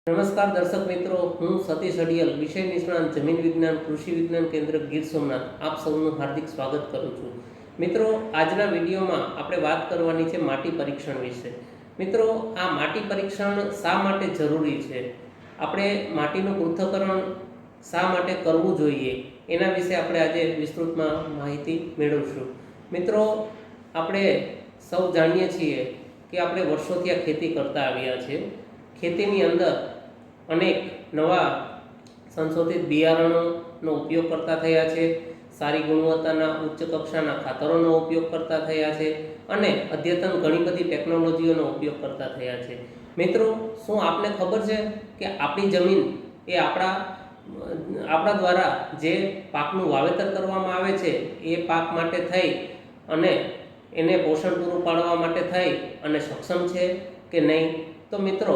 નમસ્કાર દર્શક મિત્રો, હું સતીશ અડિયલ, વિષય નિષ્ણાંત જમીન વિજ્ઞાન કૃષિ વિજ્ઞાન કેન્દ્ર ગીર સોમનાથ, આપ સૌનું હાર્દિક સ્વાગત કરું છું. મિત્રો, આજના વિડીયોમાં આપણે વાત કરવાની છે માટી પરીક્ષણ વિશે. મિત્રો, આ માટી પરીક્ષણ શા માટે જરૂરી છે, આપણે માટીનું પૃથ્થકરણ શા માટે કરવું જોઈએ, એના વિશે આપણે આજે વિસ્તૃતમાં માહિતી મેળવશું. મિત્રો, આપણે સૌ જાણીએ છીએ કે આપણે વર્ષોથી આ ખેતી કરતા આવ્યા છીએ. ખેતીની અંદર અનેક નવા સંશોધિત બિયારણોનો ઉપયોગ કરતા થયા છે, સારી ગુણવત્તાના ઉચ્ચ કક્ષાના ખાતરોનો ઉપયોગ કરતા થયા છે અને અદ્યતન ઘણી બધી ટેકનોલોજીઓનો ઉપયોગ કરતા થયા છે. મિત્રો, શું આપને ખબર છે કે આપણી જમીન એ આપણા દ્વારા જે પાકનું વાવેતર કરવામાં આવે છે એ પાક માટે થઈ અને એને પોષણ પૂરું પાડવા માટે થઈ અને સક્ષમ છે કે નહીં? તો મિત્રો,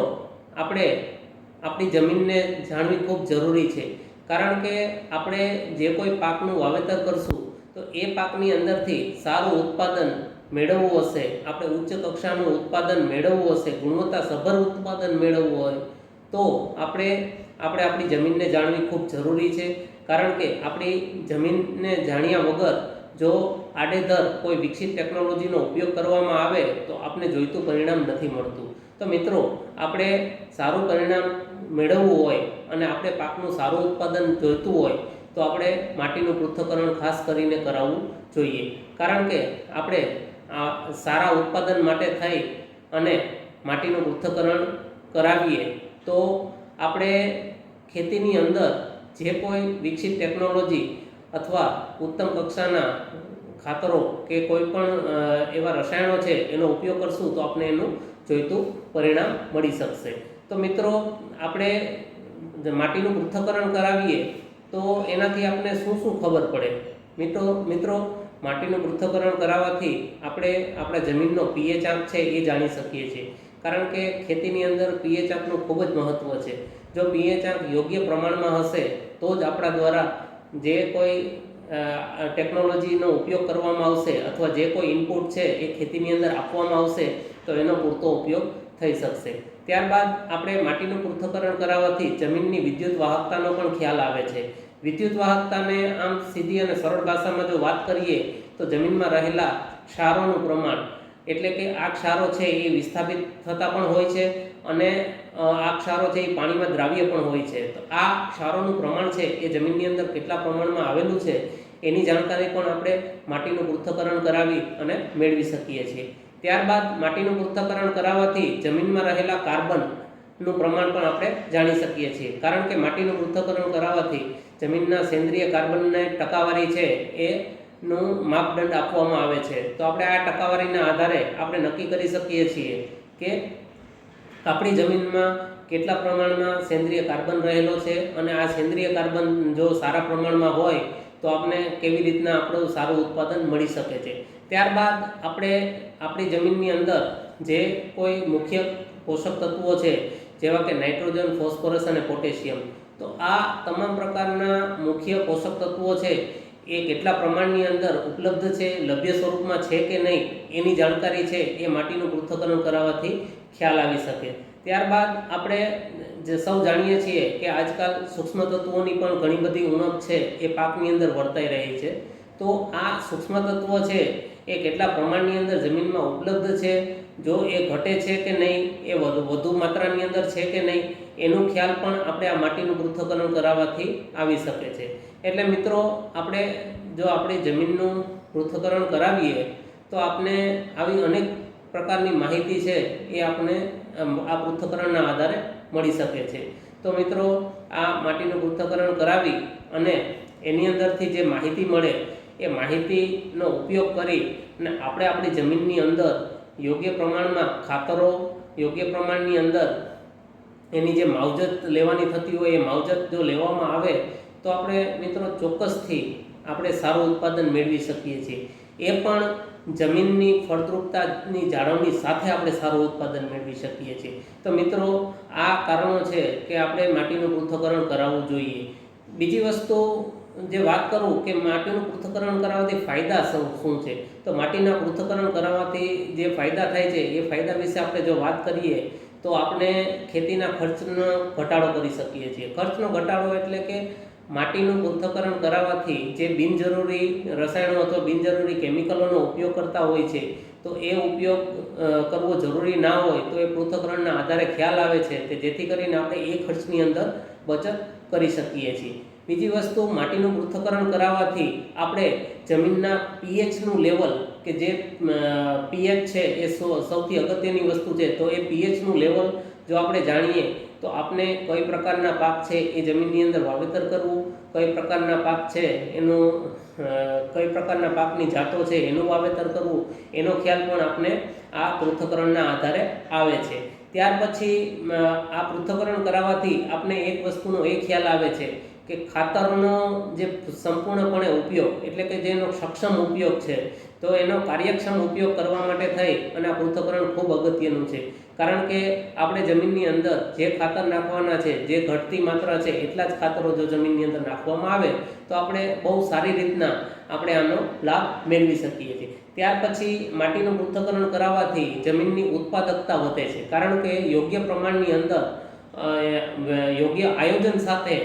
આપણે આપણી જમીનને જાણવી ખૂબ જરૂરી છે, કારણ કે આપણે જે કોઈ પાકનું વાવેતર કરશું તો એ પાકની અંદરથી સારું ઉત્પાદન મેળવવું હશે, આપણે ઉચ્ચ કક્ષાનું ઉત્પાદન મેળવવું હશે, ગુણવત્તાસભર ઉત્પાદન મેળવવું હોય તો આપણે આપણી જમીનને જાણવી ખૂબ જરૂરી છે. કારણ કે આપણી જમીનને જાણ્યા વગર જો આડેધડ કોઈ વિકસિત ટેકનોલોજીનો ઉપયોગ કરવામાં આવે તો આપણે જોઈતું પરિણામ નથી મળતું. તો મિત્રો, આપણે સારું પરિણામ મેળવવું હોય અને આપણે પાકનું સારું ઉત્પાદન જોઈતું હોય તો આપણે માટીનું પૃથ્થકરણ ખાસ કરીને કરાવવું જોઈએ. કારણ કે આપણે સારા ઉત્પાદન માટે થઈ અને માટીનું પૃથ્થકરણ કરાવીએ તો આપણે ખેતીની અંદર જે કોઈ વિકસિત ટેકનોલોજી અથવા ઉત્તમ કક્ષાના ખાતરો કે કોઈ પણ એવા રસાયણો છે એનો ઉપયોગ કરશું તો આપણે એનું જોઈતું પરિણામ મળી શકશે. તો મિત્રો, આપણે માટીનું પૃથ્થકરણ કરાવીએ તો એનાથી આપણે શું શું ખબર પડે? મિત્રો, માટીનું પૃથ્થકરણ કરાવવાથી આપણે આપણા જમીનનો પીએચ આંક છે એ જાણી શકીએ છીએ. કારણ કે ખેતીની અંદર પીએચ આંકનું ખૂબ જ મહત્ત્વ છે. જો પીએચ આંક યોગ્ય પ્રમાણમાં હશે તો જ આપણા દ્વારા જે કોઈ ટેકનોલોજીનો ઉપયોગ કરવામાં આવશે અથવા જે કોઈ ઇનપુટ છે એ ખેતીની અંદર આપવામાં આવશે તો એનો પૂરતો ઉપયોગ થઈ શકશે. ત્યારબાદ આપણે માટીનું પૃથ્થકરણ કરાવવાથી જમીનની વિદ્યુત વાહકતાનો પણ ખ્યાલ આવે છે. વિદ્યુત વાહકતાને આમ સીધી અને સરળ ભાષામાં જો વાત કરીએ તો જમીનમાં રહેલા ક્ષારોનું પ્રમાણ, એટલે કે આ ક્ષારો છે એ વિસ્થાપિત થતા પણ હોય છે અને આ ક્ષારો છે એ પાણીમાં દ્રાવ્ય પણ હોય છે. તો આ ક્ષારોનું પ્રમાણ છે એ જમીનની અંદર કેટલા પ્રમાણમાં આવેલું છે એની જાણકારી પણ આપણે માટીનું પૃથ્થકરણ કરાવી અને મેળવી શકીએ છીએ. ત્યારબાદ માટીનું પૃથ્થકરણ કરાવવાથી જમીનમાં રહેલા કાર્બનનું પ્રમાણ પણ આપણે જાણી શકીએ છીએ. કારણ કે માટીનું પૃથ્થકરણ કરાવવાથી જમીનના સેન્દ્રિય કાર્બનની ટકાવારી છે એનું માપદંડ આપવામાં આવે છે. તો આપણે આ ટકાવારીના આધારે આપણે નક્કી કરી શકીએ છીએ કે આપણી જમીનમાં કેટલા પ્રમાણમાં સેન્દ્રિય કાર્બન રહેલો છે અને આ સેન્દ્રિય કાર્બન જો સારા પ્રમાણમાં હોય તો આપણે કેવી રીતના આપણું સારું ઉત્પાદન મળી શકે છે. ત્યારબાદ આપણે આપણી જમીનની અંદર જે કોઈ મુખ્ય પોષક તત્વો છે જેવા કે નાઇટ્રોજન, ફોસ્ફરસ અને પોટેશિયમ, તો આ તમામ પ્રકારના મુખ્ય પોષક તત્વો છે એ કેટલા પ્રમાણની અંદર ઉપલબ્ધ છે, લભ્ય સ્વરૂપમાં છે કે નહીં એની જાણકારી છે એ માટીનું પૃથ્થકરણ કરાવવાથી ખ્યાલ આવી શકે. ત્યારબાદ આપણે જે સૌ જાણીએ છીએ કે આજકાલ સૂક્ષ્મ તત્વોની પણ ઘણી બધી ઉણપ છે એ પાકની અંદર વર્તાઈ રહી છે. તો આ સૂક્ષ્મ તત્વો છે એ કેટલા પ્રમાણની અંદર જમીનમાં ઉપલબ્ધ છે, જો એ ઘટે છે કે નહીં, એ વધુ માત્રાની અંદર છે કે નહીં, એનો ખ્યાલ પણ આપણે આ માટીનું પૃથ્થકરણ કરાવવાથી આવી શકે છે. એટલે મિત્રો, આપણે જો આપણી જમીનનું પૃથ્થકરણ કરાવીએ તો આપણે આવી અનેક પ્રકારની માહિતી છે એ આપણે આ પૃથ્થકરણના આધારે મળી શકે છે. તો મિત્રો, આ માટીનું પૃથ્થકરણ કરાવી અને એની અંદરથી જે માહિતી મળે એ માહિતીનો ઉપયોગ કરી અને આપણે આપણી જમીનની અંદર યોગ્ય પ્રમાણમાં ખાતરો, યોગ્ય પ્રમાણની અંદર એની જે માવજત લેવાની થતી હોય એ માવજત જો લેવામાં આવે તો આપણે મિત્રો ચોક્કસથી આપણે સારું ઉત્પાદન મેળવી શકીએ છીએ. એ પણ જમીનની ફળદ્રુપતાની જાળવણી સાથે આપણે સારું ઉત્પાદન મેળવી શકીએ છીએ. તો મિત્રો, આ કારણો છે કે આપણે માટીનું પૃથ્થકરણ કરાવવું જોઈએ. બીજી વસ્તુ જે વાત કરું કે માટીનું પૃથ્થકરણ કરાવવાથી ફાયદા શું છે, તો માટીના પૃથ્થકરણ કરાવવાથી જે ફાયદા થાય છે એ ફાયદા વિશે આપણે જો વાત કરીએ તો આપણે ખેતીના ખર્ચનો ઘટાડો કરી શકીએ છીએ. ખર્ચનો ઘટાડો એટલે કે માટીનું પૃથ્થકરણ કરાવવાથી જે બિનજરૂરી રસાયણો અથવા બિનજરૂરી કેમિકલોનો ઉપયોગ કરતા હોય છે, તો એ ઉપયોગ કરવો જરૂરી ના હોય તો એ પૃથ્થકરણના આધારે ખ્યાલ આવે છે કે જેથી કરીને આપણે એ ખર્ચની અંદર બચત કરી શકીએ છીએ. બીજી વસ્તુ, માટીનું પૃથ્થકરણ કરાવવાથી આપણે જમીનના પીએચનું લેવલ, કે જે પીએચ છે એ સૌથી અગત્યની વસ્તુ છે, તો એ પીએચનું લેવલ જો આપણે જાણીએ તો આપણે કઈ પ્રકારના પાક છે એ જમીનની અંદર વાવેતર કરવું, કઈ પ્રકારના પાક છે એનું કઈ પ્રકારના પાકની જાતો છે એનું વાવેતર કરવું, એનો ખ્યાલ પણ આપણે આ પૃથ્થકરણના આધારે આવે છે. ત્યાર પછી આ પૃથ્થકરણ કરાવવાથી આપણે એક વસ્તુનો એ ખ્યાલ આવે છે કે ખાતરનો જે સંપૂર્ણપણે ઉપયોગ, એટલે કે જેનો સક્ષમ ઉપયોગ છે, તો એનો કાર્યક્ષમ ઉપયોગ કરવા માટે થઈ અને આ પૃથ્થકરણ ખૂબ અગત્યનું છે. કારણ કે આપણે જમીનની અંદર જે ખાતર નાખવાના છે, જે ઘટતી માત્રા છે એટલા જ ખાતરો જો જમીનની અંદર નાખવામાં આવે તો આપણે બહુ સારી રીતના આપણે આનો લાભ મેળવી શકીએ છીએ. ત્યાર પછી માટીનું પૃથ્થકરણ કરાવવાથી જમીનની ઉત્પાદકતા વધે છે. કારણ કે યોગ્ય પ્રમાણની અંદર યોગ્ય આયોજન સાથે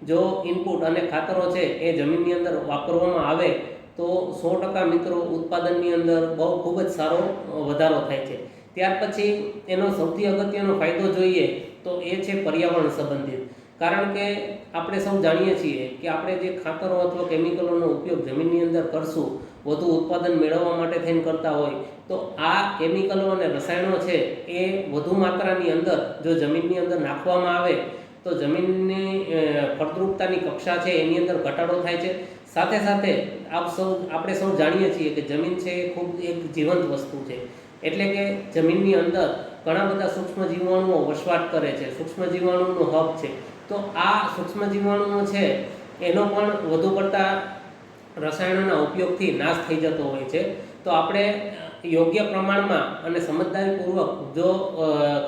જો ઇનપુટ અને ખાતરો છે એ જમીનની અંદર વાપરવામાં આવે તો 100% મિત્રો ઉત્પાદનની અંદર બહુ ખૂબ જ સારો વધારો થાય છે. ત્યાર પછી એનો સૌથી અગત્યનો ફાયદો જોઈએ તો એ છે પર્યાવરણ સંબંધિત. કારણ કે આપણે સૌ જાણીએ છીએ કે આપણે જે ખાતરો અથવા કેમિકલોનો ઉપયોગ જમીનની અંદર કરશું, વધુ ઉત્પાદન મેળવવા માટે થઈને કરતા હોય, તો આ કેમિકલો અને રસાયણો છે એ વધુ માત્રાની અંદર જો જમીનની અંદર નાખવામાં આવે તો જમીનની ફળદ્રુપતાની કક્ષા છે એની અંદર ઘટાડો થાય છે. સાથે સાથે આપણે સૌ જાણીએ છીએ કે જમીન છે એ ખૂબ એક જીવંત વસ્તુ છે. એટલે કે જમીનની અંદર ઘણા બધા સૂક્ષ્મ જીવાણુઓ વસવાટ કરે છે, સૂક્ષ્મ જીવાણુનો હબ છે. તો આ સૂક્ષ્મ જીવાણુઓ છે એનો પણ વધુ પડતા રસાયણોના ઉપયોગથી નાશ થઈ જતો હોય છે. તો આપણે યોગ્ય પ્રમાણમાં અને સમજદારીપૂર્વક જો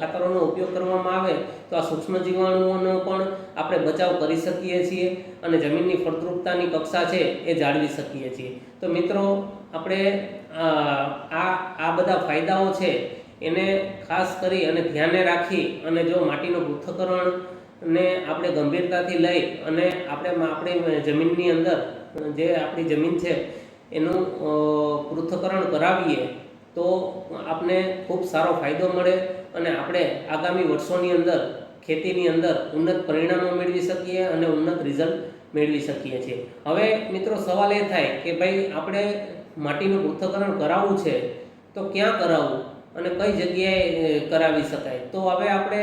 ખાતરોનો ઉપયોગ કરવામાં આવે તો આ સૂક્ષ્મ જીવાણુઓનો પણ આપણે બચાવ કરી શકીએ છીએ અને જમીનની ફળદ્રુપતાની કક્ષા છે એ જાળવી શકીએ છીએ. તો મિત્રો, આપણે આ બધા ફાયદાઓ છે એને ખાસ કરી અને ધ્યાને રાખી અને જો માટીનું પૃથ્થકરણને આપણે ગંભીરતાથી લઈ અને આપણે જમીનની અંદર જે આપણી જમીન છે એનું પૃથ્થકરણ કરાવીએ તો આપને ખૂબ સારો ફાયદો મળે અને આપણે આગામી વર્ષોની અંદર ખેતીની અંદર ઉન્નત પરિણામો મેળવી શકીએ અને ઉન્નત રિઝલ્ટ મેળવી શકીએ છીએ. હવે મિત્રો, સવાલ એ થાય કે ભાઈ આપણે માટીનું પૃથ્થકરણ કરાવવું છે તો ક્યાં કરાવવું અને કઈ જગ્યાએ કરાવી શકાય? તો હવે આપણે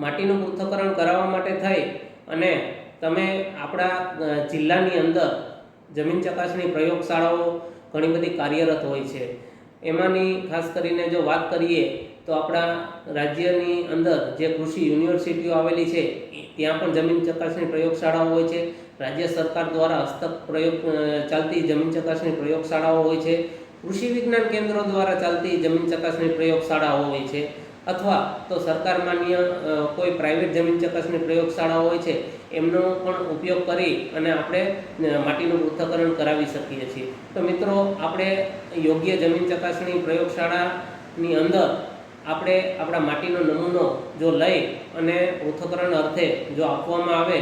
માટીનું પૃથ્થકરણ કરાવવા માટે થઈ અને તમે આપણા જિલ્લાની અંદર જમીન ચકાસણી પ્રયોગશાળાઓ ઘણી બધી કાર્યરત હોય છે. એમાંની ખાસ કરીને જો વાત કરીએ તો આપણા રાજ્યની અંદર જે કૃષિ યુનિવર્સિટીઓ આવેલી છે ત્યાં પણ જમીન ચકાસણી પ્રયોગશાળાઓ હોય છે. રાજ્ય સરકાર દ્વારા હસ્તક ચાલતી જમીન ચકાસણી પ્રયોગશાળાઓ હોય છે. કૃષિ વિજ્ઞાન કેન્દ્રો દ્વારા ચાલતી જમીન ચકાસણી પ્રયોગશાળાઓ હોય છે. અથવા તો સરકાર માન્ય કોઈ પ્રાઇવેટ જમીન ચકાસણી પ્રયોગશાળાઓ હોય છે એમનો પણ ઉપયોગ કરી અને આપણે માટીનું પૃથ્થકરણ કરાવી શકીએ છીએ. તો મિત્રો, આપણે યોગ્ય જમીન ચકાસણી પ્રયોગશાળાની અંદર આપણે આપણા માટીનો નમૂનો જો લઈ અને પૃથ્થકરણ અર્થે જો આપવામાં આવે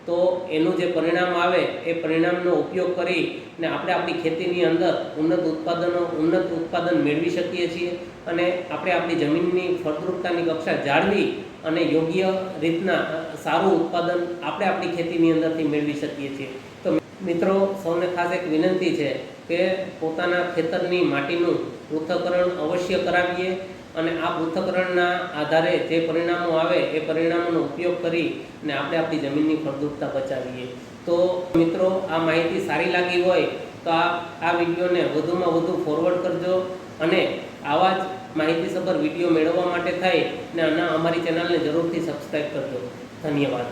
તો એનું જે પરિણામ આવે એ પરિણામનો ઉપયોગ કરી ને આપણે આપણી ખેતીની અંદર ઉન્નત ઉત્પાદન મેળવી શકીએ છીએ અને આપણે આપણી જમીનની ફળદ્રુપતાની કક્ષા જાળવી અને યોગ્ય રીતના સારું ઉત્પાદન આપણે આપણી ખેતીની અંદરથી મેળવી શકીએ છીએ. તો મિત્રો, સૌને ખાસ એક વિનંતી છે કે પોતાના ખેતરની માટીનું પૃથ્થકરણ અવશ્ય કરાવીએ અને આ પૃથ્થકરણના આધારે જે પરિણામો આવે એ પરિણામોનો ઉપયોગ કરી અને આપણે આપણી જમીનની ફળદ્રુપતા બચાવીએ. તો મિત્રો, આ માહિતી સારી લાગી હોય તો આ વિડીયોને વધુમાં વધુ ફોરવર્ડ કરજો અને આવા જ માહિતીસભર વિડીયો મેળવવા માટે થાય ને અમારી ચેનલને જરૂરથી સબસ્ક્રાઈબ કરજો. ધન્યવાદ.